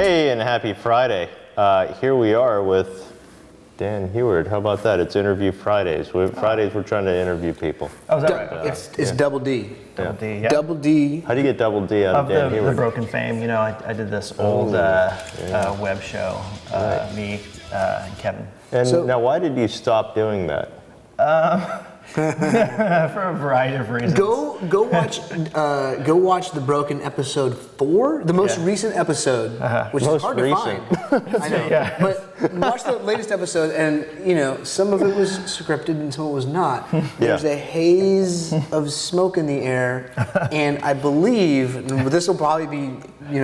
Hey, and happy Friday. Here we are with Dan Huard. How about that? It's Interview Fridays. Fridays we're trying to interview people. Oh, is that right? It's Double D. Yeah. Double D, yeah. Double D. How do you get Double D out of Dan Huard? The Broken fame. You know, I did this old web show, me and Kevin. And now why did you stop doing that? For a variety of reasons. Go watch the Broken episode 4, the most recent episode, which Most is hard recent. to find. I know, but watch the latest episode, and you know some of it was scripted and some of it was not. There's a haze of smoke in the air, and I believe and this will probably be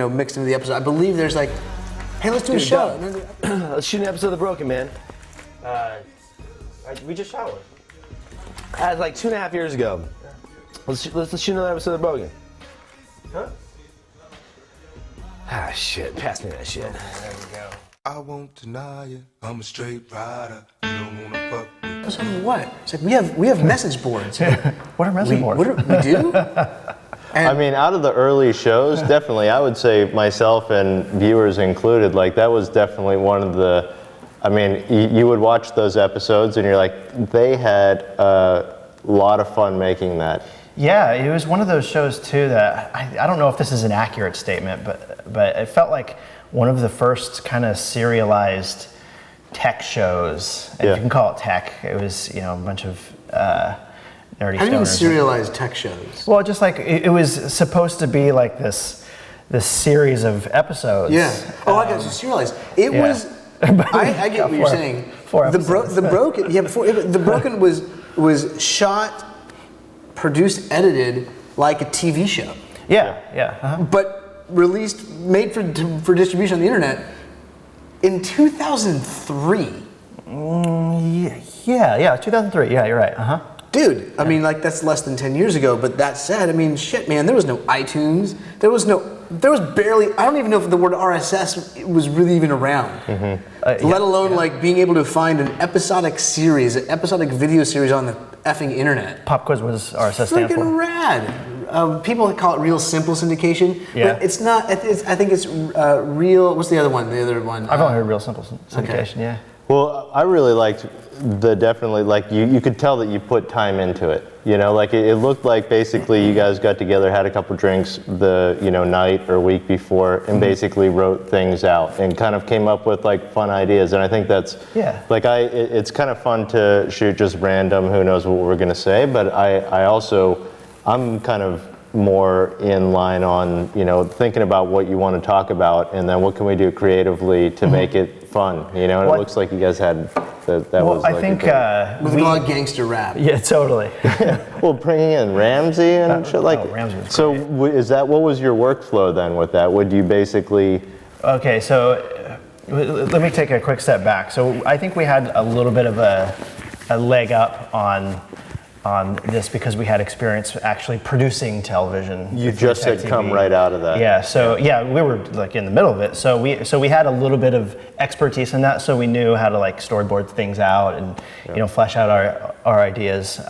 mixed into the episode. I believe there's like, hey, let's do a show. Let's shoot an episode of The Broken, man. We just showered. Like 2.5 years ago. Let's shoot another episode of The Broken. Huh? Ah, shit. Pass me that shit. There we go. I won't deny it. I'm a straight rider. You don't wanna fuck with. Episode of what? It's like we have message boards. What are message boards? We do? I mean, out of the early shows, definitely, I would say myself and viewers included, like that was definitely one of the, I mean, you would watch those episodes and you're like, they had a lot of fun making that. Yeah, it was one of those shows too that, I don't know if this is an accurate statement, but it felt like one of the first kind of serialized tech shows, if you can call it tech. It was, a bunch of nerdy How do you mean stoners. serialized tech shows? Well, just like it was supposed to be like this series of episodes. Yeah. Oh, I got you serialized. It was. I get what you're saying. The Broken. Yeah, the Broken was shot, produced, edited like a TV show. Yeah. But released, made for distribution on the internet in 2003. Yeah, 2003. Yeah, you're right. Dude, I mean, like that's less than 10 years ago. But that said, I mean, shit, man, there was no iTunes. There was barely. I don't even know if the word RSS was really even around. Let alone like being able to find an episodic video series on the effing internet. Pop quiz was RSS stand for. Freaking rad. People call it real simple syndication, but it's not. I think it's real. What's the other one? I've only heard real simple syndication. Okay. Yeah. Well, I really liked definitely, like you could tell that you put time into it. Like it looked like basically you guys got together, had a couple drinks the night or week before, and basically wrote things out and kind of came up with like fun ideas. And I think that's like it's kind of fun to shoot just random, who knows what we're gonna say. But I'm kind of more in line on thinking about what you want to talk about, and then what can we do creatively to make it fun. And it looks like you guys had that. Was I like think with a lot of gangster rap. Yeah, totally. Well, bringing in Ramsey and shit like. Ramsey was so is that what was your workflow then with that? Would you basically? Okay, so let me take a quick step back. So I think we had a little bit of a leg up on this because we had experience actually producing television. You just had come right out of that. Yeah, so we were like in the middle of it. So we had a little bit of expertise in that, so we knew how to like storyboard things out and flesh out our ideas.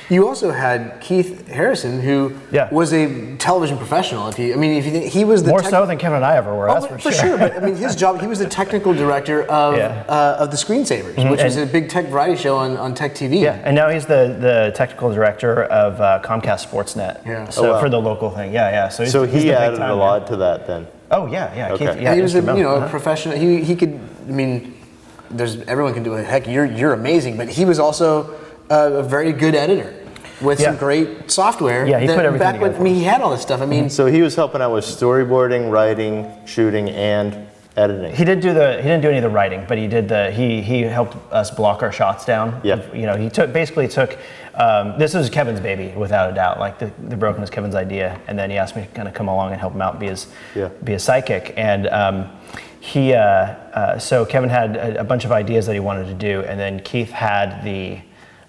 You also had Keith Harrison, who was a television professional. If you think he was the more so than Kevin and I ever were. That's for sure. But I mean, his job. He was the technical director of the Screensavers, which was a big tech variety show on Tech TV. Yeah, and now he's the technical director of Comcast Sportsnet. Yeah. So for the local thing. Yeah. So he added a lot to that then. Oh yeah. Okay. Keith, and he was a professional. He could. I mean, everyone can do it. Heck, you're amazing. But he was also a very good editor with some great software. Yeah, he put everything together. He had all this stuff. I mean, so he was helping out with storyboarding, writing, shooting, and editing. He didn't do any of the writing, but he helped us block our shots down. Yeah. He took this was Kevin's baby without a doubt. Like the Broken was Kevin's idea, and then he asked me to kind of come along and help him out, be his sidekick. And so Kevin had a bunch of ideas that he wanted to do, and then Keith had the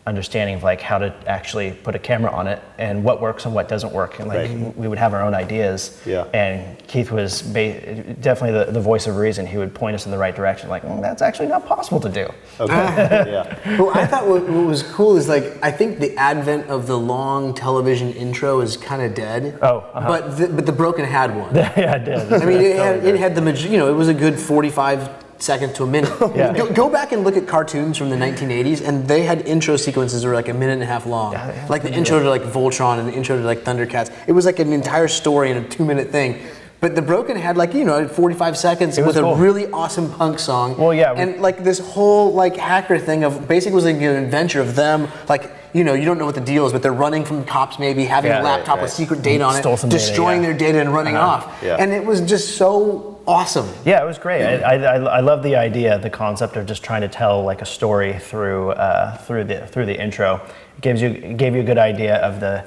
understanding of like how to actually put a camera on it and what works and what doesn't work, and like we would have our own ideas. Yeah. And Keith was definitely the voice of reason. He would point us in the right direction, like that's actually not possible to do. Okay. Yeah. Well, I thought what was cool is like I think the advent of the long television intro is kind of dead. Oh, but the Broken had one. Yeah, it did. I mean, it had it was a good 45 seconds to a minute. Yeah. Go back and look at cartoons from the 1980s, and they had intro sequences that were like a minute and a half long. Yeah, like the intro to like Voltron and the intro to like Thundercats. It was like an entire story in a 2-minute thing. But the Broken had like 45 seconds with cool. a really awesome punk song. Well, yeah. And like this whole like hacker thing of basically was like an adventure of them like. You don't know what the deal is, but they're running from cops maybe, having a laptop with secret data on Stole it, some data, destroying their data and running off. Yeah. And it was just so awesome. Yeah, it was great. I love the idea, the concept of just trying to tell like a story through the intro. It gave you a good idea of the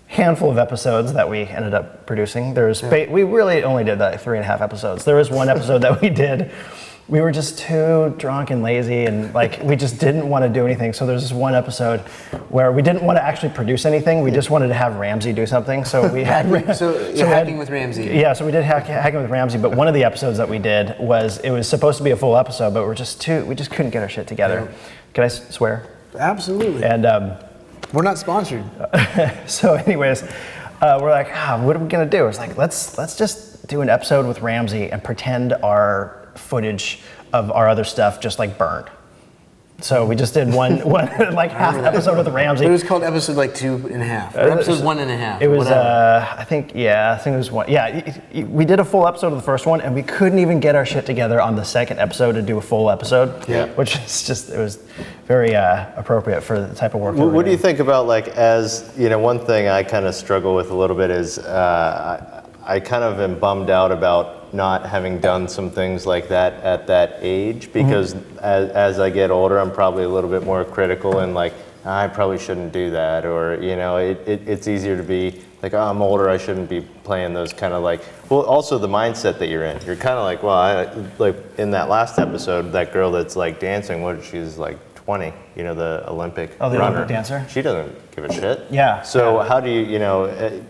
handful of episodes that we ended up producing. We really only did like 3.5 episodes. There was one episode that we did. We were just too drunk and lazy, and like we just didn't want to do anything. So there's this one episode where we didn't want to actually produce anything. We just wanted to have Ramsey do something. So we had hacking with Ramsey. Yeah, so we did hacking with Ramsey. But one of the episodes that we did was supposed to be a full episode, but we just couldn't get our shit together. Can I swear? Absolutely. And we're not sponsored. so, anyways, we're like, what are we gonna do? It's like let's just do an episode with Ramsey and pretend our footage of our other stuff just like burned. So we just did one like half episode with Ramsey. It was called episode like 2.5, or episode 1.5. It was I think it was one. Yeah, we did a full episode of the first one, and we couldn't even get our shit together on the second episode to do a full episode. Yeah. Which is just, it was very appropriate for the type of work. What do you think about like, as one thing I kind of struggle with a little bit is I kind of am bummed out about not having done some things like that at that age, because as I get older, I'm probably a little bit more critical and like, I probably shouldn't do that, or it's easier to be like, oh, I'm older, I shouldn't be playing those kind of like, well, also the mindset that you're in. You're kind of like, well, like in that last episode, that girl that's like dancing, she's like 20, the Olympic runner. Olympic dancer? She doesn't give a shit. Yeah. So how do you,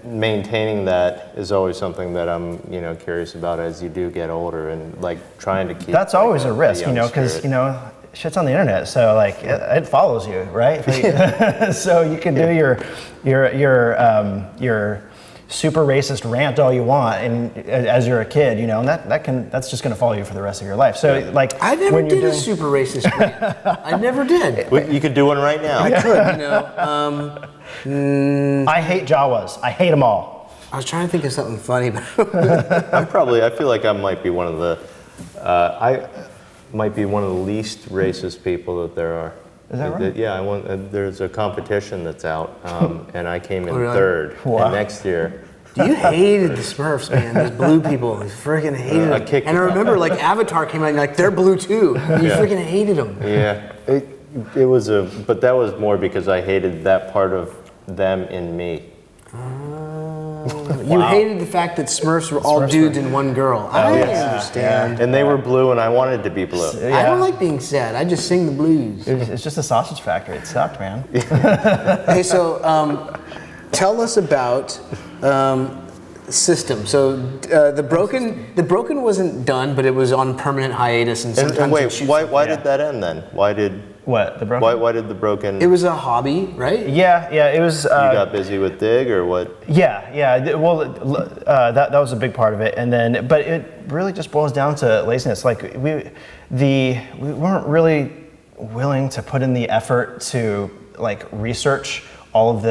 maintaining that is always something that I'm, curious about as you do get older, and like trying to keep. That's like, always a risk, young because spirit. shit's on the internet, so like it follows you, right? So you can do your super racist rant all you want, and as you're a kid, and that's just gonna follow you for the rest of your life. So like, I never did a super racist rant. I never did. You could do one right now. I could, I hate Jawas. I hate them all. I was trying to think of something funny, but I feel like I might be one of the, least racist people that there are. Is that right? Yeah, there's a competition that's out, and I came in really? third. Wow. And next year, you hated the Smurfs, man. Those blue people, you freaking hated them. And I remember, like Avatar came out, and like they're blue too. You freaking hated them. yeah, it was but that was more because I hated that part of them in me. You hated the fact that Smurfs were all dudes and one girl. I understand. And they were blue, and I wanted to be blue. I don't like being sad. I just sing the blues. It's just a sausage factory. It sucked, man. Hey, so tell us about System. So the Broken wasn't done, but it was on permanent hiatus, and sometimes And wait, you'd shoot why did that end then? Why did The Broken? why did the Broken? It was a hobby, right? Yeah, it was. You got busy with Dig, or what? Yeah. Well, that was a big part of it, and then, but it really just boils down to laziness. Like we weren't really willing to put in the effort to like research all of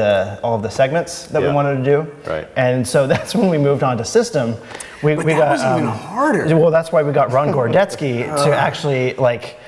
the segments that we wanted to do. Right. And so that's when we moved on to System. We That got was even harder. Well, that's why we got Ron Gordetsky to actually like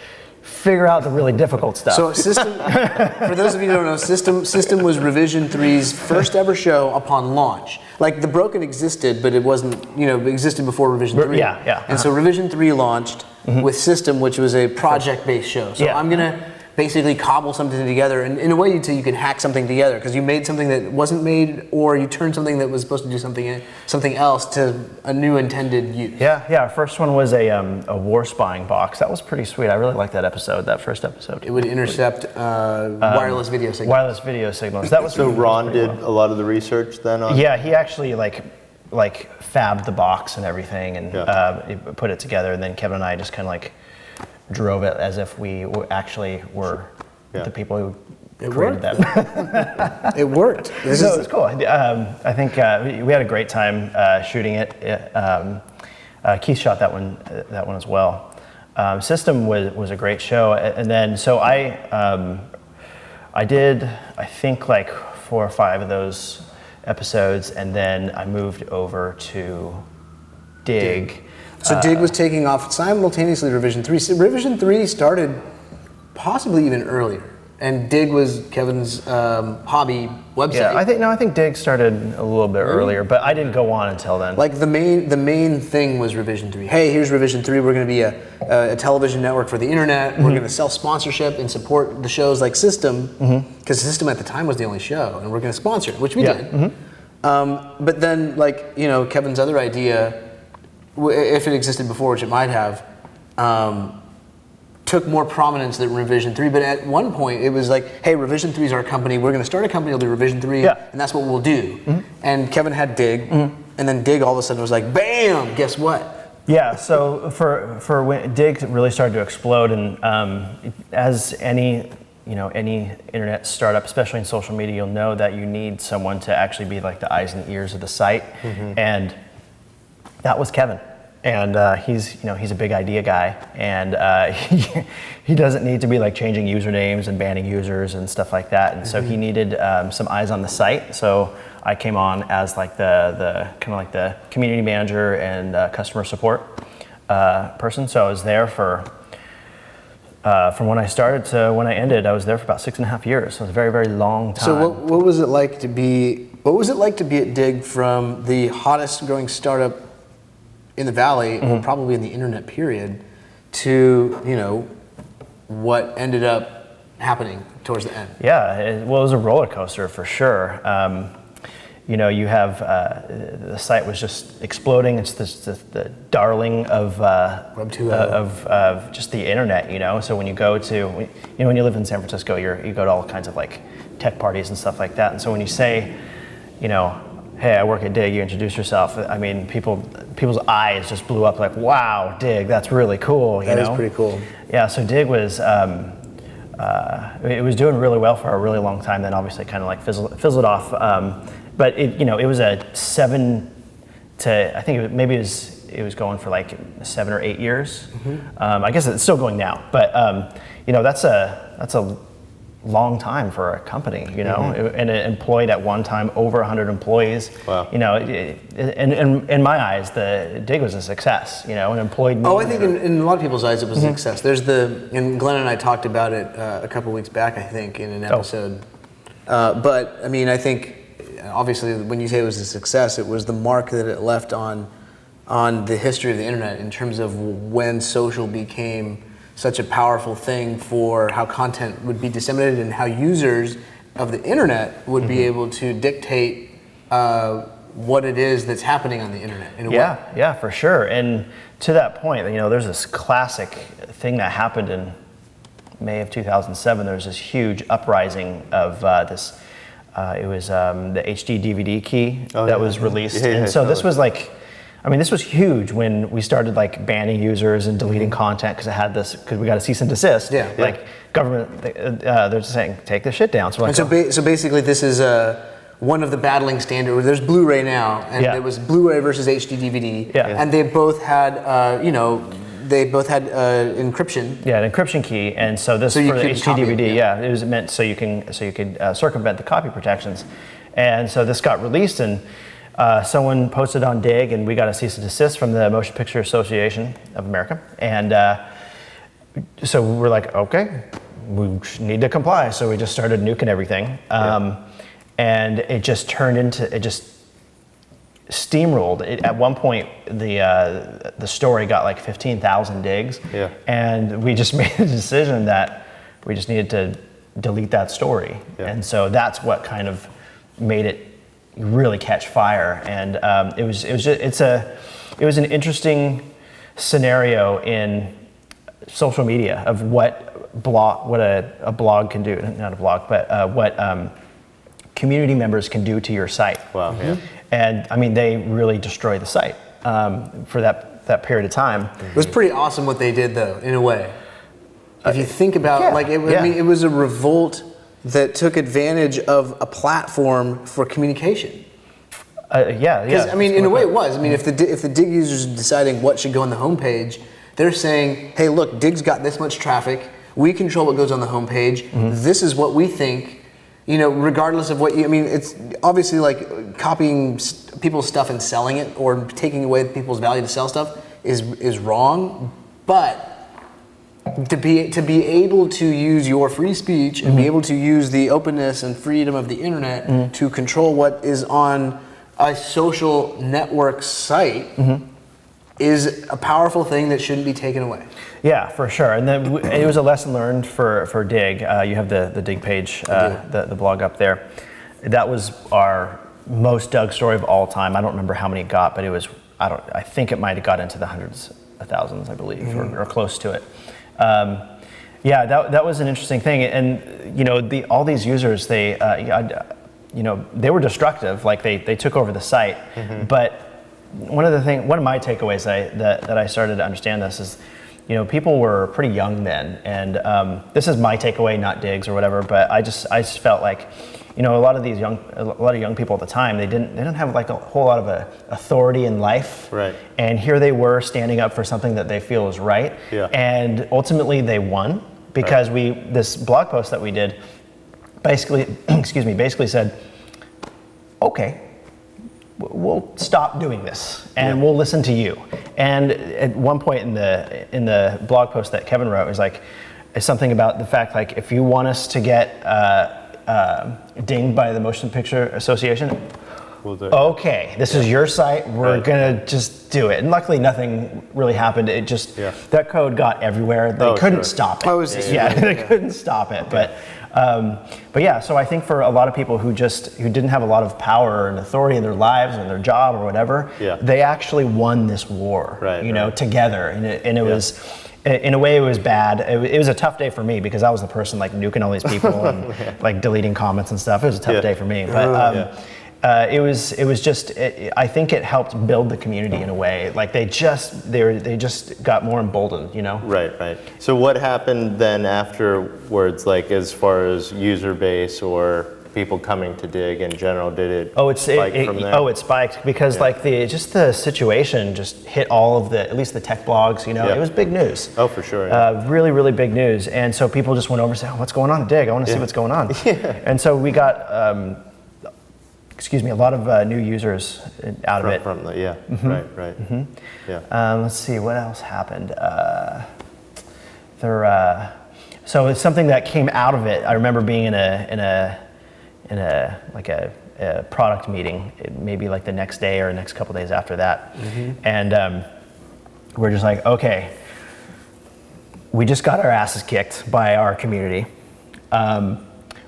figure out the really difficult stuff. So System, for those of you who don't know, System was Revision 3's first ever show upon launch. Like The Broken existed, but it wasn't, it existed before Revision 3. Yeah. And so Revision 3 launched with System, which was a project-based show. So Yeah. I'm gonna basically cobble something together in a way until you can hack something together, because you made something that wasn't made, or you turned something that was supposed to do something else to a new intended use. Yeah. Our first one was a war spying box. That was pretty sweet. I really liked that first epised. It would intercept wireless video signals. Wireless video signals. That was So Ron pretty did a lot of the research then on. Yeah, he actually like fabbed the box and everything, and he put it together, and then Kevin and I just kind of like drove it as if we actually were the people who created that. It worked. So it was cool. I think we had a great time shooting it. Keith shot that one as well. System was a great show, and then so I did, I think, like 4 or 5 of those episodes, and then I moved over to Dig. So Dig was taking off simultaneously with Revision 3. So Revision 3 started possibly even earlier, and Dig was Kevin's hobby website. Yeah, I think Dig started a little bit earlier, but I didn't go on until then. Like the main thing was Revision 3. Hey, here's Revision 3. We're going to be a television network for the internet. We're going to sell sponsorship and support the shows like System, because System at the time was the only show, and we're going to sponsor it, which we did. But then, like, you know, Kevin's other idea, if it existed before, which it might have, took more prominence than Revision 3. But at one point, it was like, hey, Revision 3 is our company. We're going to start a company, it'll be Revision 3, and that's what we'll do. And Kevin had Dig, and then Dig all of a sudden was like, bam, guess what? Yeah, so for when Dig really started to explode, and as any internet startup, especially in social media, you'll know that you need someone to actually be like the eyes and ears of the site, and that was Kevin. And he's a big idea guy, and he doesn't need to be like changing usernames and banning users and stuff like that. And so he needed some eyes on the site. So I came on as like the kind of like the community manager and customer support person. So I was there for from when I started to when I ended. I was there for about 6.5 years. So it was a very, very long time. So what was it like to be? What was it like to be at Dig, from the hottest growing startup in the Valley, or probably in the internet period, to, you know, what ended up happening towards the end? Yeah, it was a roller coaster for sure. You have the site was just exploding. It's the darling of Web 2.0. of just the internet. You know, so when you go to when you live in San Francisco, you go to all kinds of like tech parties and stuff like that. And so when you say, you know, hey, I work at Dig, you introduce yourself. I mean, people's eyes just blew up like, wow, Dig, that's really cool. That is pretty cool. Yeah, so Dig was, it was doing really well for a really long time, then obviously kind of like fizzled off. But it was a 7 to, I think it was going for like 7 or 8 years. I guess it's still going now, but that's a long time for a company, and it employed at one time over 100 employees. Wow. In my eyes, the Dig was a success, and employed me. Oh, I think in a lot of people's eyes it was a success. And Glenn and I talked about it a couple weeks back, I think, in an episode. But I mean, I think obviously when you say it was a success, it was the mark that it left on the history of the internet in terms of when social became such a powerful thing for how content would be disseminated and how users of the internet would be able to dictate what it is that's happening on the internet. Yeah, for sure. And to that point, there's this classic thing that happened in May of 2007. There was this huge uprising of this. It was the HD DVD key that was released, and so this was like. I mean, this was huge when we started like banning users and deleting content because we got a cease and desist. Yeah. Like government, they're just saying take this shit down. So we're like, so basically, this is one of the battling standards. There's Blu-ray now, and it was Blu-ray versus HD DVD. Yeah. And they both had encryption. Yeah, an encryption key, and so this So you for the could HD copy it, DVD. It was meant so you could circumvent the copy protections, and so this got released and. Someone posted on Dig, and we got a cease and desist from the Motion Picture Association of America. And so we're like, okay, we need to comply. So we just started nuking everything. And it just steamrolled. At one point, the story got like 15,000 digs. Yeah. And we just made the decision that We just needed to delete that story. Yeah. And so that's what kind of made it really catch fire. And it was an interesting scenario in social media of what a blog can do, not a blog, but what community members can do to your site. Wow. Yeah. And I mean, they really destroyed the site for that period of time. It was pretty awesome what they did, though, in a way. If you think about, yeah, I mean, it was a revolt that took advantage of a platform for communication. Yeah. I mean, in a way, it was. I mean, if the Dig users are deciding what should go on the homepage, they're saying, "Hey, look, Dig's got this much traffic. We control what goes on the homepage. This is what we think." You know, regardless of what you, I mean, it's obviously like copying people's stuff and selling it or taking away people's value to sell stuff is wrong. But to be able to use your free speech and be able to use the openness and freedom of the internet to control what is on a social network site is a powerful thing that shouldn't be taken away. Yeah, for sure. And then it was a lesson learned for Dig. You have the Dig page, the blog up there. That was our most dug story of all time. I don't remember how many it got, but it was, I think it might have got into the hundreds of thousands, I believe, or close to it. Yeah, that was an interesting thing. And, you know, all these users, they were destructive. Like they took over the site. But one of my takeaways that I started to understand this is, you know, people were pretty young then, and this is my takeaway, not Dig's or whatever. But I just felt like, you know, a lot of young people at the time, they didn't have like a whole lot of authority in life, right? And here they were standing up for something that they feel is right, and ultimately they won because this blog post that we did, basically said, okay, we'll stop doing this and we'll listen to you. And at one point in the blog post that Kevin wrote, it's something about the fact, like, if you want us to get dinged by the Motion Picture Association, we'll do it. Okay, this is your site, we're gonna just do it. And luckily nothing really happened. It just, that code got everywhere. They couldn't stop it. They couldn't stop it. But yeah, so I think for a lot of people who didn't have a lot of power and authority in their lives and their job or whatever, they actually won this war, together. And it was, in a way, it was bad. It was a tough day for me because I was the person like nuking all these people and like deleting comments and stuff. It was a tough day for me. But it was just, I think it helped build the community in a way. Like they just got more emboldened, you know? Right. So what happened then afterwards, like as far as user base or people coming to Dig in general? Did it spike from there? It spiked because like the situation just hit all of at least the tech blogs, you know? It was big news. Oh, for sure. Really, really big news. And so people just went over and said, what's going on at Dig? I want to see what's going on. And so we got, a lot of new users out of it. Right. Let's see, what else happened? So it's something that came out of it. I remember being in a product meeting, maybe like the next day or next couple days after that, and we're just like, okay, we just got our asses kicked by our community.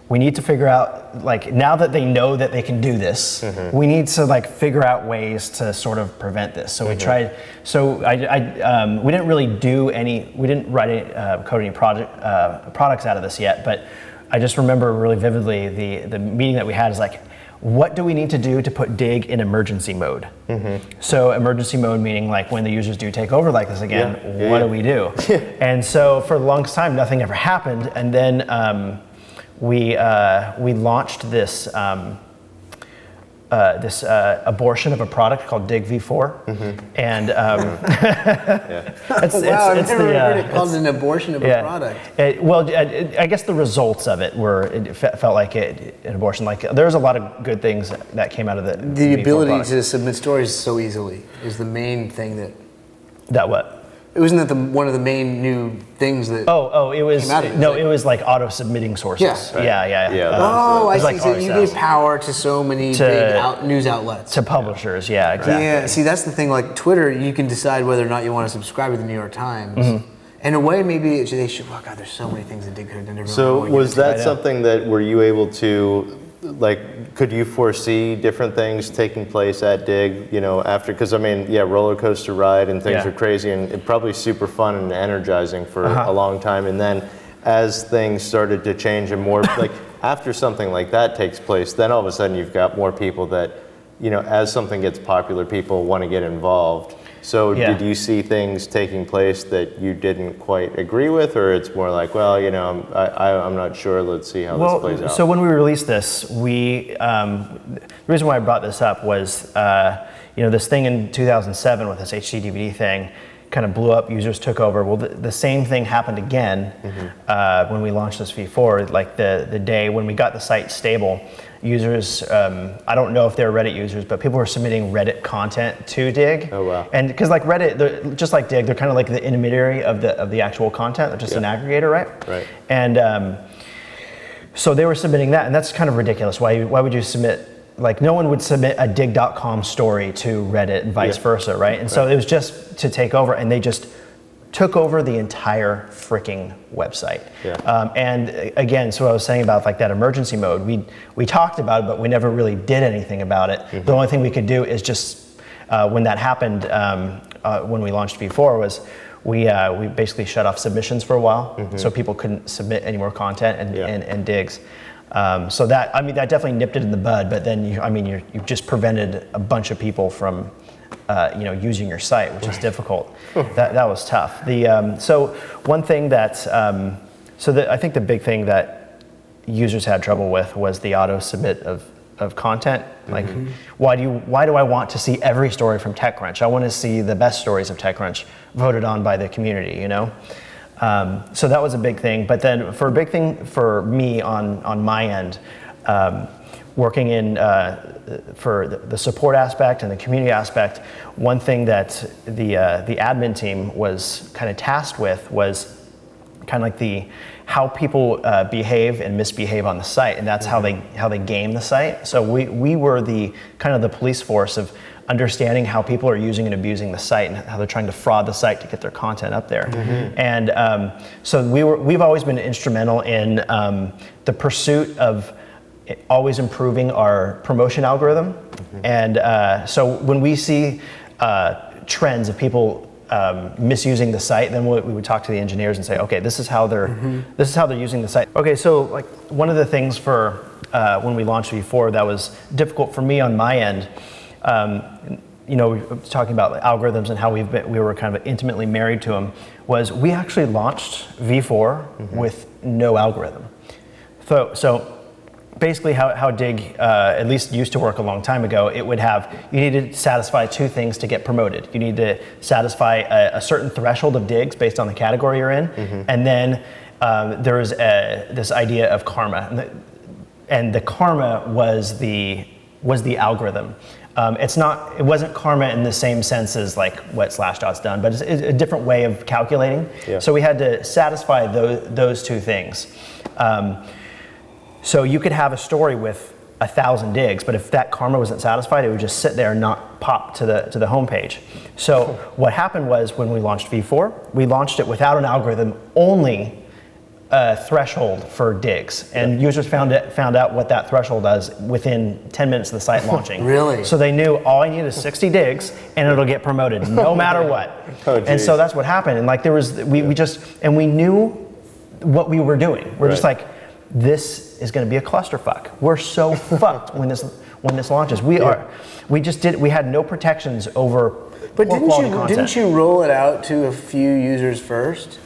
We need to figure out, like, now that they know that they can do this, we need to like figure out ways to sort of prevent this. So we tried. So we didn't really we didn't write code any products out of this yet. But I just remember really vividly the meeting that we had is like, what do we need to do to put Dig in emergency mode? So emergency mode meaning like when the users do take over like this again, what do we do? And so for the longest time, nothing ever happened. And then we launched this abortion of a product called Dig V4, and I've never heard it called an abortion of a product. I guess the results of it felt like an abortion. Like there's a lot of good things that came out of the ability product. To submit stories so easily is the main thing that what. Wasn't that one of the main new things that? It was it was like auto submitting sources. Yeah. I see. Like so you gave power to so many big news outlets. To publishers, exactly. Yeah. See, that's the thing. Like Twitter, you can decide whether or not you want to subscribe to the New York Times. In a way, maybe they should. Oh God, there's so many things that Dig could have done differently. So was that know. something that were you able to, like, could you foresee different things taking place at Dig, you know, after, because I mean, yeah, roller coaster ride and things Yeah. are crazy and it probably super fun and energizing for a long time. And then as things started to change and more, like after something like that takes place, then all of a sudden you've got more people that, you know, as something gets popular, people want to get involved. So Yeah. did you see things taking place that you didn't quite agree with, or it's more like, well, you know, I'm not sure, let's see how this plays out? So when we released this, the reason why I brought this up was, you know, this thing in 2007 with this HD DVD thing kind of blew up, users took over. Well, the same thing happened again when we launched this V4, like the day when we got the site stable. Users, I don't know if they're Reddit users, but people were submitting Reddit content to Dig. Oh, wow. And because like Reddit, just like Dig, they're kind of like the intermediary of the actual content. They're just an aggregator, right? Right. And so they were submitting that, and that's kind of ridiculous. Why would you submit, like no one would submit a dig.com story to Reddit and vice versa, right? And so it was just to take over, and they just took over the entire freaking website. Yeah. And again, so what I was saying about like that emergency mode, we talked about it, but we never really did anything about it. The only thing we could do is just, when that happened, when we launched V4 was, we basically shut off submissions for a while, so people couldn't submit any more content and digs. So that, I mean, that definitely nipped it in the bud, but then you've just prevented a bunch of people from you know, using your site, which is difficult. That was tough. So one thing that, I think the big thing that users had trouble with was the auto submit of content. Like, why do I want to see every story from TechCrunch? I want to see the best stories of TechCrunch voted on by the community, you know? So that was a big thing. But then for a big thing for me on my end, working in for the support aspect and the community aspect, one thing that the admin team was kind of tasked with was kind of like how people behave and misbehave on the site, and that's how they game the site. So we were the kind of the police force of understanding how people are using and abusing the site and how they're trying to fraud the site to get their content up there. And so we've always been instrumental in the pursuit of always improving our promotion algorithm. And so when we see trends of people misusing the site, then we would talk to the engineers and say, okay, this is how they're using the site. Okay, so like one of the things for when we launched V4 that was difficult for me on my end, you know, talking about algorithms and how we were kind of intimately married to them, was we actually launched V4 with no algorithm. So basically how Dig at least used to work a long time ago, it would have, you need to satisfy two things to get promoted. You need to satisfy a certain threshold of digs based on the category you're in, and then there was this idea of karma, and the karma was the algorithm. It wasn't karma in the same sense as like what Slashdot's done, but it's a different way of calculating. Yeah. So we had to satisfy those two things. So you could have a story with 1,000 digs, but if that karma wasn't satisfied, it would just sit there and not pop to the homepage. So what happened was when we launched V4, we launched it without an algorithm, only a threshold for digs, and users found out what that threshold does within 10 minutes of the site launching. Really? So they knew all I need is 60 digs, and it'll get promoted no matter what. And so that's what happened. And like we knew what we were doing. We're just like, this is going to be a clusterfuck. We're so fucked when this launches. We had no protections over But poor quality content. didn't you roll it out to a few users first?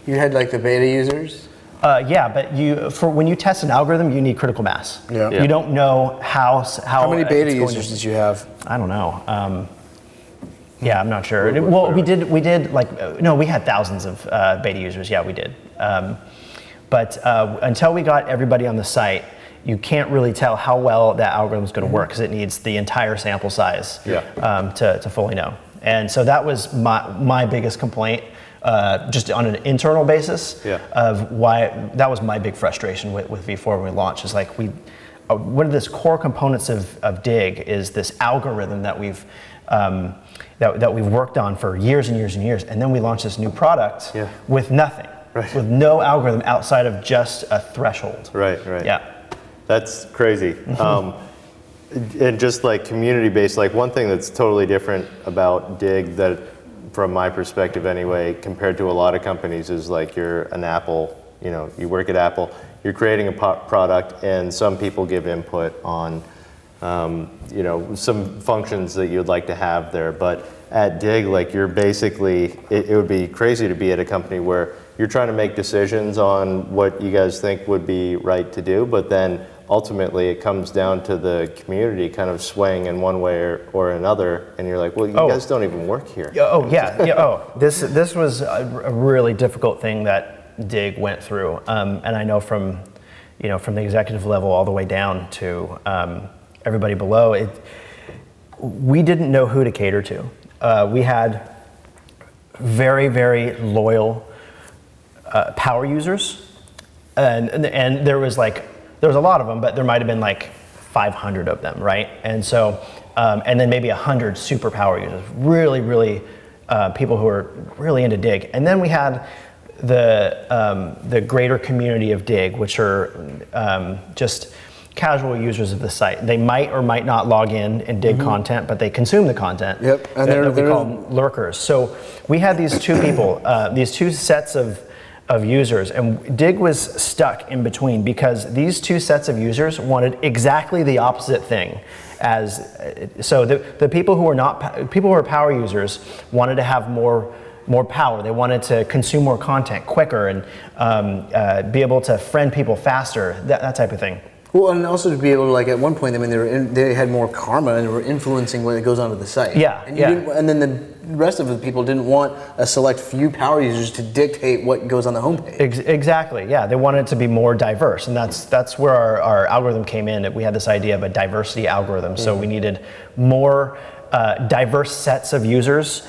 You had like the beta users? Yeah, but when you test an algorithm, you need critical mass. Yeah. You don't know how many beta it's going users did you have? I don't know. Yeah, I'm not sure. Well, we did like, no, we had thousands of beta users. Yeah, we did. But until we got everybody on the site, you can't really tell how well that algorithm is going to work because it needs the entire sample size to fully know. And so that was my biggest complaint, just on an internal basis of why that was my big frustration with V4 when we launched. Is like one of the core components of Dig is this algorithm that we've that we've worked on for years and years and years, and then we launched this new product with nothing, with no algorithm outside of just a threshold. Right. Yeah. That's crazy. And just like community-based, like one thing that's totally different about Dig that, from my perspective anyway, compared to a lot of companies is like you're an Apple, you work at Apple, you're creating a product and some people give input on, some functions that you'd like to have there. But at Dig, like you're basically, it would be crazy to be at a company where you're trying to make decisions on what you guys think would be right to do, but then ultimately it comes down to the community kind of swaying in one way or another, and you're like, well, you guys don't even work here. This was a really difficult thing that Dig went through, and I know from the executive level all the way down to everybody below, we didn't know who to cater to. We had very, very loyal power users, and there was a lot of them, but there might have been like 500 of them, right? And so, and then maybe 100 super power users, really people who are really into Dig. And then we had the greater community of Dig, which are just casual users of the site. They might or might not log in and dig content, but they consume the content. Yep, and that we call lurkers. So we had these two people, these two sets of users, and Dig was stuck in between because these two sets of users wanted exactly the opposite thing. So the people who are power users wanted to have more power. They wanted to consume more content quicker and be able to friend people faster, that type of thing. Well, and also to be able to, like, at one point, I mean, they had more karma and they were influencing what goes onto the site. And then the rest of the people didn't want a select few power users to dictate what goes on the homepage. Exactly. Yeah, they wanted it to be more diverse, and that's where our algorithm came in. We had this idea of a diversity algorithm, so we needed more diverse sets of users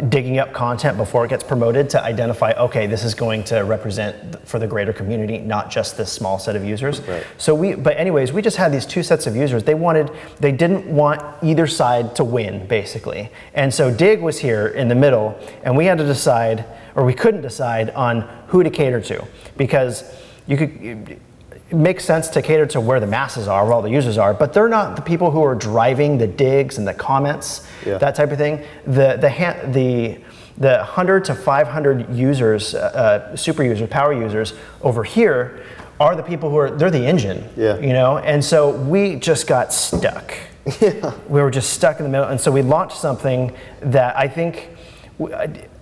digging up content before it gets promoted to identify, okay, this is going to represent for the greater community, not just this small set of users. Right. But anyways, we just had these two sets of users. They didn't want either side to win, basically. And so Dig was here in the middle, and we had to decide, or we couldn't decide on who to cater to, because it makes sense to cater to where the masses are, where all the users are, but they're not the people who are driving the digs and the comments, that type of thing. The 100 to 500 users, super users, power users over here are the people they're the engine, and so we just got stuck. We were just stuck in the middle, and so we launched something that I think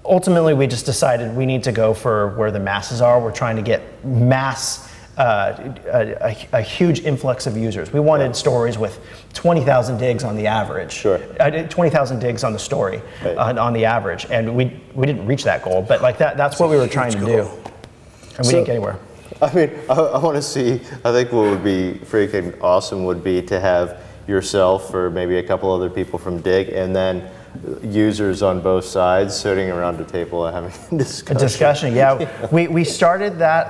ultimately we just decided we need to go for where the masses are. We're trying to get mass, a huge influx of users. We wanted stories with 20,000 digs on the average. 20,000 digs on the story on the average, and we didn't reach that goal. But like that's what we were trying to do, and we didn't get anywhere. I mean, I want to see. I think what would be freaking awesome would be to have yourself or maybe a couple other people from Dig, and then users on both sides sitting around a table and having a discussion. Yeah. We started that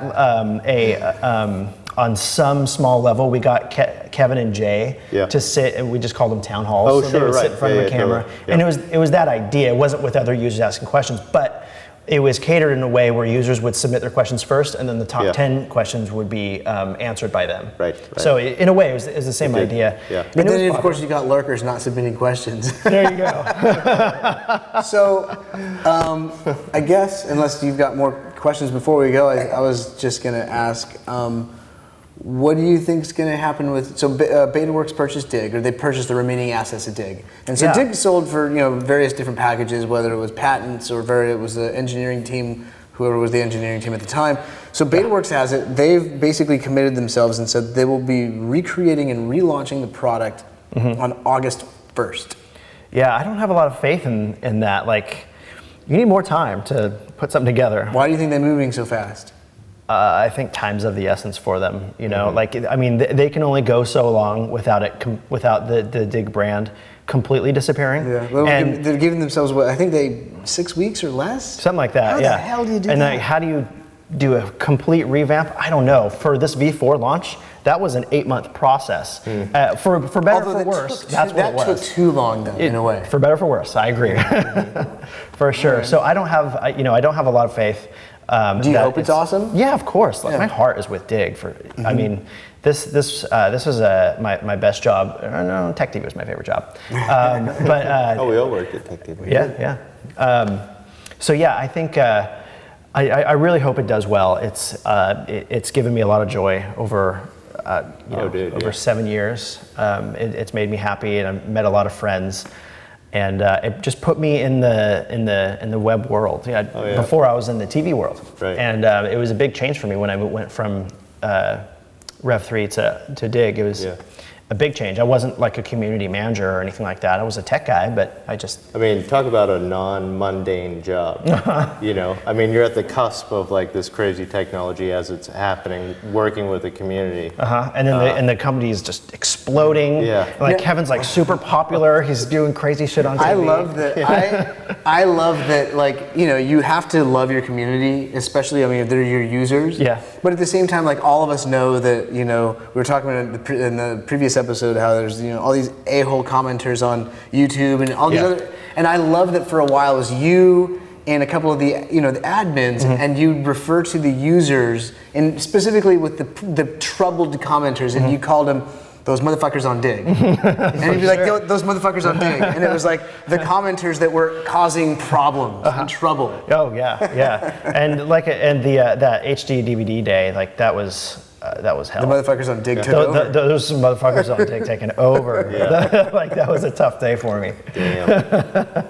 on some small level. We got Kevin and Jay to sit, and we just called them town halls. They would sit in front of a camera. Totally. And it was that idea. It wasn't with other users asking questions, but it was catered in a way where users would submit their questions first, and then the top 10 questions would be answered by them. Right. So in a way, it was the same idea. Yeah. But then, of course, you got lurkers not submitting questions. There you go. So, I guess, unless you've got more questions before we go, I was just going to ask, what do you think is going to happen with, so BetaWorks purchased Dig, or they purchased the remaining assets of Dig. And so Dig sold for various different packages, whether it was patents or it was the engineering team, whoever was the engineering team at the time. So BetaWorks has it. They've basically committed themselves and said they will be recreating and relaunching the product on August 1st. Yeah, I don't have a lot of faith in that. Like, you need more time to put something together. Why do you think they're moving so fast? I think time's of the essence for them. Like, I mean, they can only go so long without the Dig brand completely disappearing. Yeah, well, and they're giving themselves 6 weeks or less? Something like that. How the hell do you do and that? like, how do you do a complete revamp? I don't know. For this V4 launch, that was an 8-month process. For better or for worse, that's what it was. That took too long, though, in a way. For better or for worse, I agree. For sure. So I don't have, I don't have a lot of faith. Do you hope it's awesome? Yeah, of course. Like, my heart is with Dig. I mean, this was my best job. No, Tech TV was my favorite job. But we all worked at Tech TV. Yeah. So yeah, I think I really hope it does well. It's given me a lot of joy over over 7 years. It's made me happy, and I've met a lot of friends, and it just put me in the web world. Before I was in the TV world, right. And it was a big change for me when I went from Rev3 to Dig. It was a big change. I wasn't like a community manager or anything like that. I was a tech guy, but I mean, talk about a non-mundane job. I mean, you're at the cusp of like this crazy technology as it's happening, working with the community. And then the company is just exploding. Kevin's like super popular. He's doing crazy shit on TV. I love that. I love that. Like, you have to love your community, especially. I mean, if they're your users. Yeah. But at the same time, like, all of us know that. We were talking about in the previous episode how there's all these a-hole commenters on YouTube and all these other. And I love that for a while it was you and a couple of the the admins, and you refer to the users, and specifically with the troubled commenters, and you called them those motherfuckers on Dig. And you'd be like, those motherfuckers on Dig. And it was like the commenters that were causing problems and trouble. Oh yeah. And that HD DVD day, like that was hell. The motherfuckers on Dig took over. Those motherfuckers on Dig taking over. Like that was a tough day for me. Damn.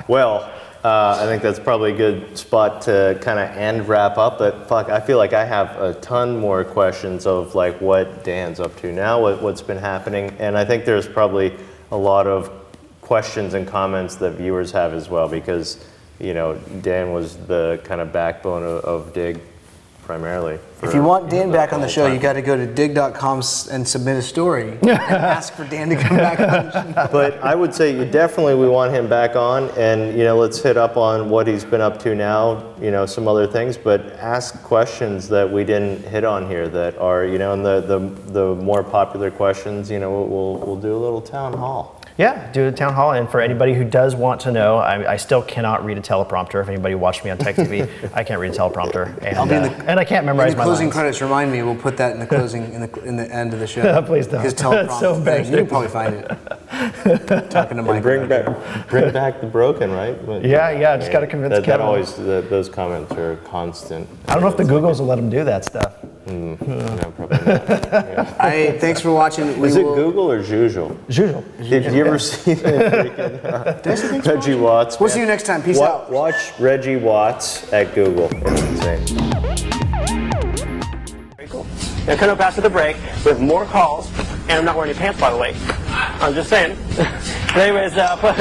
Well, I think that's probably a good spot to kind of wrap up. But fuck, I feel like I have a ton more questions of like what Dan's up to now, what's been happening, and I think there's probably a lot of questions and comments that viewers have as well, because Dan was the kind of backbone of Dig primarily. If you want Dan back on the show, you got to go to dig.com and submit a story and ask for Dan to come back on the show. But I would say we want him back on, and let's hit up on what he's been up to now, some other things, but ask questions that we didn't hit on here that are, and the more popular questions, we'll do a little town hall. Yeah, do a town hall, and for anybody who does want to know, I still cannot read a teleprompter. If anybody watched me on Tech TV, I can't read a teleprompter, and I can't memorize my closing lines. credits. Remind me, we'll put that in the closing in the end of the show. Please don't. His teleprompter. It's so embarrassing. You can probably find it. Talking to Mike. Bring back the broken, right? Yeah. Just got to convince Kevin. Those comments are constant. I don't know if the Googles will let him do that stuff. No, probably not. Yeah. Thanks for watching. Is it Google or Zhuzhul? Zhuzhul. Did you ever see the freaking Reggie Watts? We'll see you next time. Peace out. Watch Reggie Watts at Google. It's insane. Very cool. Now come up after the break with more calls, and I'm not wearing any pants, by the way. I'm just saying. But anyways, shut up!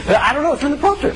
I don't know. It's in the poster.